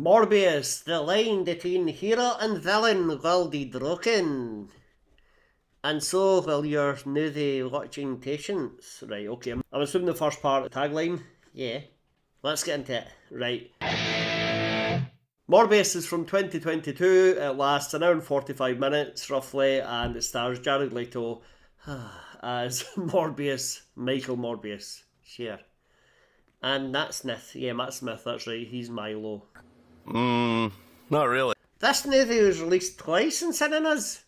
Morbius, the line between hero and villain will be broken. And so will your newly watching patience. Right, okay. I'm assuming the first part of the tagline. Yeah. Let's get into it. Right. Morbius is from 2022. It lasts an hour and 45 minutes, roughly, and it stars Jared Leto as Morbius, Michael Morbius. Sure. And Matt Smith. Yeah, Matt Smith, that's right. He's Milo. Not really. This movie was released twice in cinemas.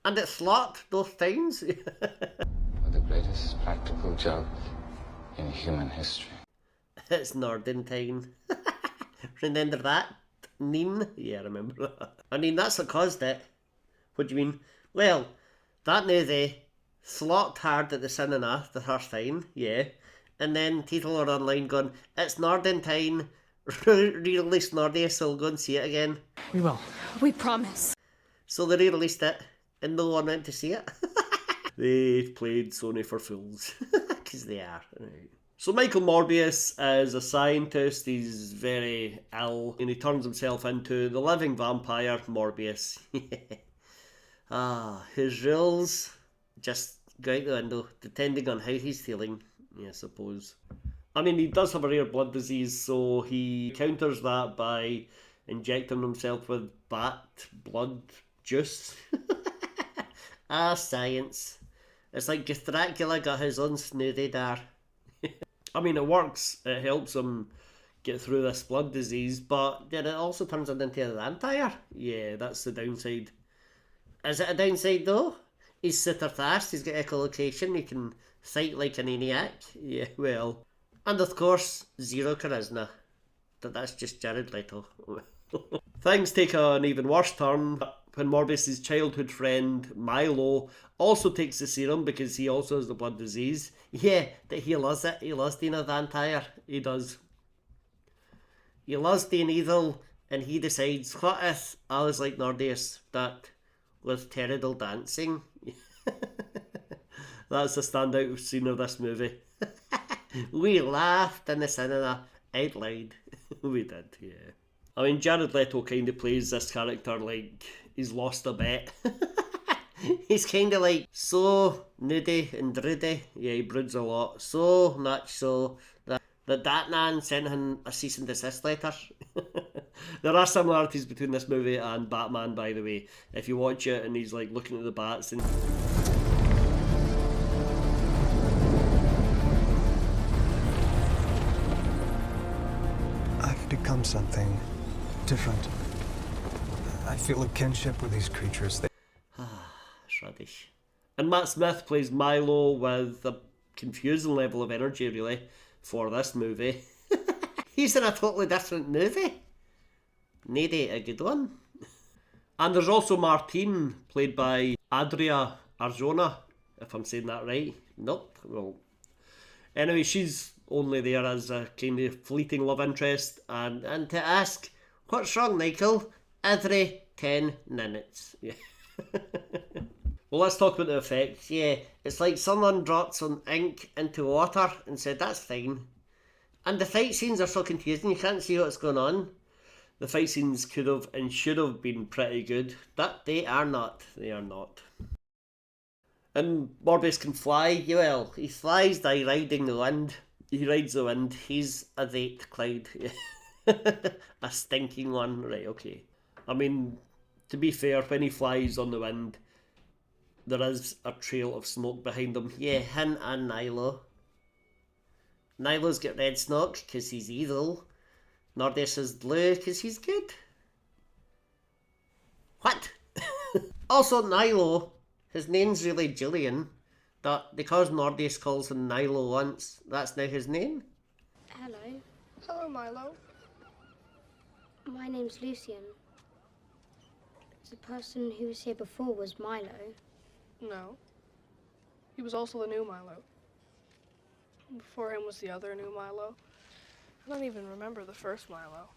And it flopped both times. The greatest practical joke in human history. It's Morbin Time. Remember that? Neen? Yeah, I remember that. I mean, that's what caused it. What do you mean? Well, that movie flopped hard at the cinema the first time, yeah. And then people are online going, it's Morbin Time. Re-release Nordia, so we'll go and see it again. We will. We promise. So they re-released it, and no one went to see it. They played Sony for fools. Because they are. Right. So Michael Morbius is a scientist. He's very ill, and he turns himself into the living vampire, Morbius. His rules just go out the window, depending on how he's feeling, I suppose. I mean, he does have a rare blood disease, so he counters that by injecting himself with bat blood juice. Science. It's like if Dracula got his own snooty there. I mean, it works. It helps him get through this blood disease, but then it also turns him into a vampire. Yeah, that's the downside. Is it a downside, though? He's super fast, he's got echolocation, he can fight like an maniac. Yeah, well... And of course, zero charisma. But that's just Jared Leto. Things take an even worse turn when Morbius' childhood friend Milo also takes the serum because he also has the blood disease. Yeah, but he loves it. He loves being a vampire. He does. He loves being evil, and he decides, what if I was like Morbius, but with terrible dancing? That's the standout scene of this movie. We laughed in the cinema out loud. We did, yeah. I mean, Jared Leto kind of plays this character like he's lost a bet. He's kind of like so nudie and broody. Yeah, he broods a lot. So much so that that man sent him a cease and desist letter. There are similarities between this movie and Batman, by the way. If you watch it and he's like looking at the bats and... Become something different. I feel a kinship with these creatures. Rubbish. And Matt Smith plays Milo with a confusing level of energy, really, for this movie. He's in a totally different movie. Needy, a good one. And there's also Martine, played by Adria Arjona, if I'm saying that right. Nope. Well, anyway, she's only there as a kind of fleeting love interest, and to ask, what's wrong, Michael? Every 10 minutes. Yeah. Well, let's talk about the effects. Yeah, it's like someone dropped some ink into water and said, that's fine. And the fight scenes are so confusing, you can't see what's going on. The fight scenes could have and should have been pretty good, but they are not. They are not. And Morbius can fly, well, he flies by riding the wind. He rides the wind. He's a vaped cloud. A stinking one. Right, okay. I mean, to be fair, when he flies on the wind, there is a trail of smoke behind him. Yeah, him and Nilo. Nilo's got red smoke because he's evil. Morbius is blue because he's good. What? Also, Nilo, his name's really Julian. But because Morbius calls him Milo once, that's now his name? Hello. Hello, Milo. My name's Lucian. The person who was here before was Milo. No. He was also the new Milo. Before him was the other new Milo. I don't even remember the first Milo.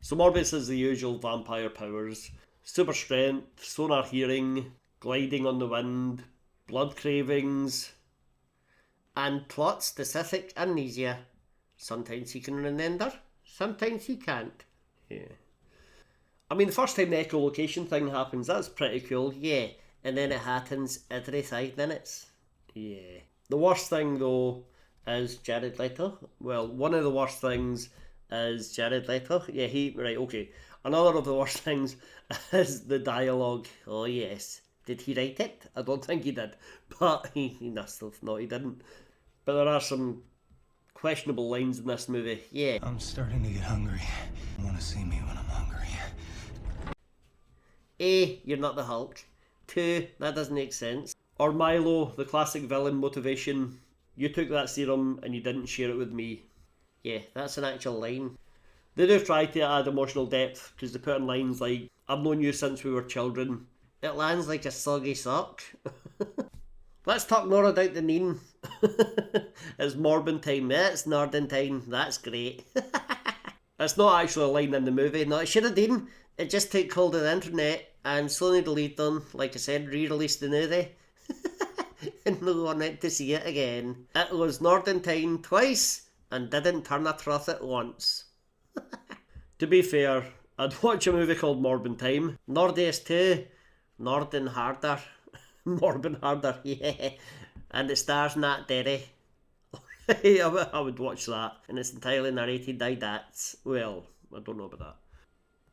So Morbius has the usual vampire powers. Super strength, sonar hearing, gliding on the wind, blood cravings, and plot-specific amnesia. Sometimes he can remember, sometimes he can't. Yeah. I mean, the first time the echolocation thing happens, that's pretty cool, yeah. And then it happens every 5 minutes. Yeah. The worst thing, though, is Jared Leto. Well, one of the worst things is Jared Leto. Yeah, right, okay. Another of the worst things is the dialogue. Oh, yes. Did he write it? I don't think he did. But he didn't. But there are some questionable lines in this movie. Yeah. I'm starting to get hungry. You want to see me when I'm hungry. A, you're not the Hulk. 2, that doesn't make sense. Or Milo, the classic villain motivation. You took that serum and you didn't share it with me. Yeah, that's an actual line. They do try to add emotional depth because they put in lines like, I've known you since we were children. It lands like a soggy sock. Let's talk more about the name. It's Morbin Time. Yeah, it's Norden Time. That's great. It's not actually a line in the movie. No, it should have been. It just took hold of the internet and Sony deleted them, like I said, re-released the movie. And no one wanted to see it again. It was Norden Time twice and didn't turn a truth once. To be fair, I'd watch a movie called Morbin Time. Nordius 2, Norden Harder. Morbin Harder, yeah. And it stars Nat Derry. I would watch that. And it's entirely narrated by Dats. Well, I don't know about that.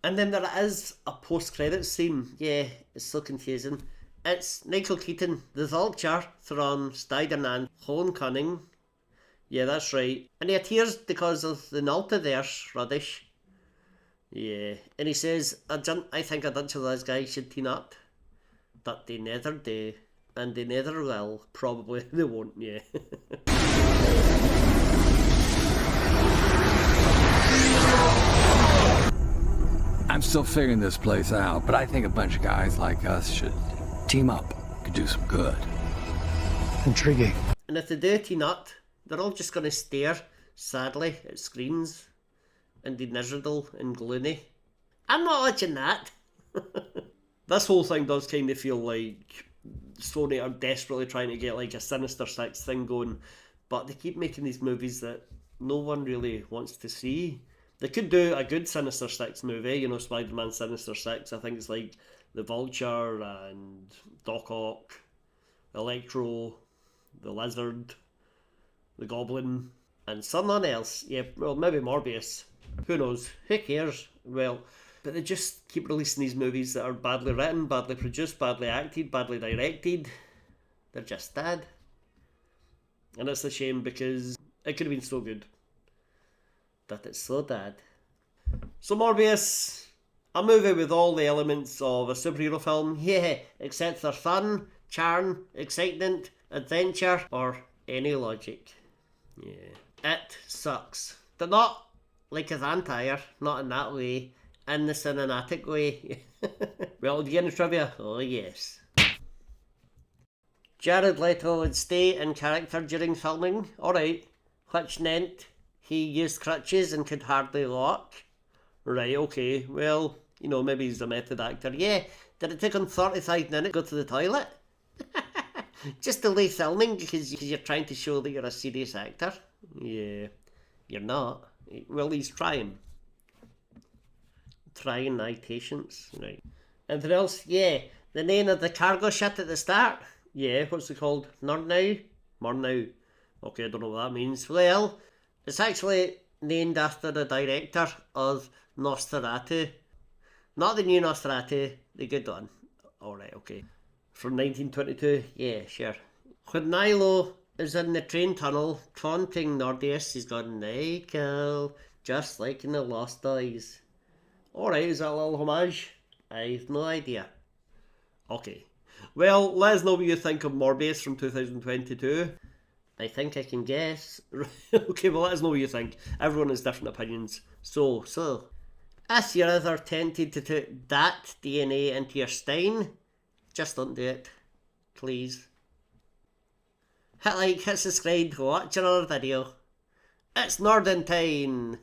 And then there is a post-credits scene. Yeah, it's so confusing. It's Michael Keaton, the Vulture, from Spider-Man Homecoming. Yeah, that's right. And he appears because of the multiverse rubbish. Yeah, and he says, I think a bunch of those guys should team up. But they never do. And they never will. Probably they won't, yeah. I'm still figuring this place out, but I think a bunch of guys like us should team up. Could do some good. Intriguing. And if they do team up, they're all just going to stare sadly at screens and be miserable and gloomy. I'm not watching that. This whole thing does kind of feel like Sony are desperately trying to get like a Sinister Six thing going, but they keep making these movies that no one really wants to see. They could do a good Sinister Six movie, you know, Spider-Man Sinister Six. I think it's like the Vulture and Doc Ock, Electro, the Lizard, the Goblin, and someone else. Yeah, well, maybe Morbius. Who knows? Who cares? Well, but they just keep releasing these movies that are badly written, badly produced, badly acted, badly directed. They're just bad. And it's a shame because it could have been so good. But it's so bad. So Morbius, a movie with all the elements of a superhero film, yeah, except for fun, charm, excitement, adventure, or any logic. Yeah. It sucks. But not like a vampire, not in that way. In the cinematic way. Well, do you get any trivia? Oh yes. Jared Leto would stay in character during filming, alright, which meant he used crutches and could hardly walk. Right, okay, well, you know, maybe he's a method actor. Yeah, did it take him 35 minutes to go to the toilet? Just delay filming because you're trying to show that you're a serious actor? Yeah, you're not. Well, he's trying. Trying my patience, right. Anything else? Yeah, the name of the cargo ship at the start. Yeah, what's it called? Murnau? Murnau. Okay, I don't know what that means. Well, it's actually named after the director of Nosferatu. Not the new Nosferatu, the good one. Alright, okay. From 1922? Yeah, sure. When Milo is in the train tunnel taunting Nordius, he's gone, Michael, just like in the Lost Boys. Alright, is that a little homage? I've no idea. Okay. Well, let us know what you think of Morbius from 2022. I think I can guess. Okay, well, let us know what you think. Everyone has different opinions. So, if you're ever tempted to put that DNA into your stein, just don't do it. Please. Hit like, hit subscribe, watch another video. It's Norden Time!